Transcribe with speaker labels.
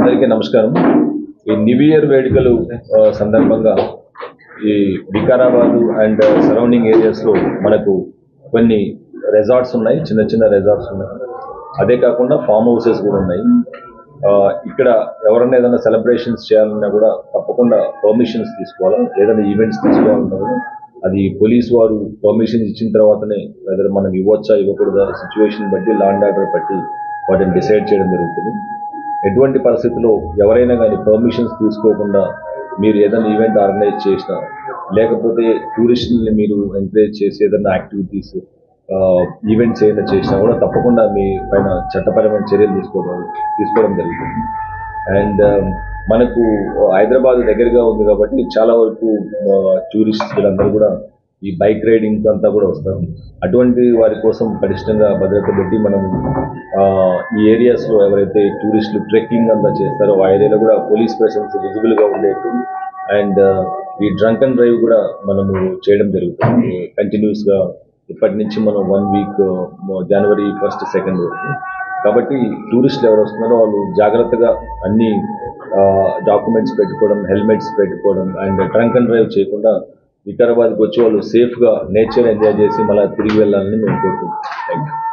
Speaker 1: అందరికీ నమస్కారం. ఈ న్యూ ఇయర్ వేడుకలు సందర్భంగా ఈ వికారాబాద్ అండ్ సరౌండింగ్ ఏరియాస్లో మనకు కొన్ని రిసార్ట్స్ ఉన్నాయి, చిన్న చిన్న రిసార్ట్స్ ఉన్నాయి. అదే కాకుండా ఫామ్ హౌసెస్ కూడా ఉన్నాయి. ఇక్కడ ఎవరైనా ఏదైనా సెలబ్రేషన్స్ చేయాలన్నా కూడా తప్పకుండా పర్మిషన్స్ తీసుకోవాలా, ఏదైనా ఈవెంట్స్ తీసుకోవాలన్నా కూడా అది పోలీస్ వారు పర్మిషన్ ఇచ్చిన తర్వాతనే ఏదైనా మనం ఇవ్వచ్చా ఇవ్వకూడదా సిచ్యువేషన్ బట్టి లా అండ్ ఆర్డర్ బట్టి వాటిని డిసైడ్ చేయడం జరుగుతుంది. ఎటువంటి పరిస్థితుల్లో ఎవరైనా కానీ పర్మిషన్స్ తీసుకోకుండా మీరు ఏదైనా ఈవెంట్ ఆర్గనైజ్ చేసినా, లేకపోతే టూరిస్టులని మీరు ఎంకరేజ్ చేసి ఏదైనా యాక్టివిటీస్ ఈవెంట్స్ ఏదైనా చేసినా కూడా తప్పకుండా మీ పైన చట్టపరమైన చర్యలు తీసుకోవడం జరుగుతుంది. అండ్ మనకు హైదరాబాద్ దగ్గరగా ఉంది కాబట్టి చాలా వరకు టూరిస్ట్ వీళ్ళందరూ కూడా ఈ బైక్ రైడింగ్ అంతా కూడా వస్తారు. అటువంటి వారి కోసం పటిష్టంగా భద్రత పెట్టి మనం ఈ ఏరియాస్లో ఎవరైతే టూరిస్టులు ట్రెక్కింగ్ అంతా చేస్తారో ఆ ఏరియాలో కూడా పోలీస్ ప్రెసెన్స్ విజిబుల్గా ఉండేట్టు అండ్ ఈ డ్రంక్ అండ్ డ్రైవ్ కూడా మనము చేయడం జరుగుతుంది కంటిన్యూస్గా. ఇప్పటి నుంచి మనం 1 వీక్ జనవరి 1st 2nd వరకు. కాబట్టి టూరిస్టులు ఎవరు వస్తున్నారో వాళ్ళు జాగ్రత్తగా అన్ని డాక్యుమెంట్స్ పెట్టుకోవడం, హెల్మెట్స్ పెట్టుకోవడం అండ్ డ్రంక్ అండ్ డ్రైవ్ చేయకుండా వికారాబాద్కి వచ్చి వాళ్ళు సేఫ్గా నేచర్ ఎంజాయ్ చేసి మళ్ళీ తిరిగి వెళ్ళాలని మేము కోరుకుంటున్నాం. Thank you.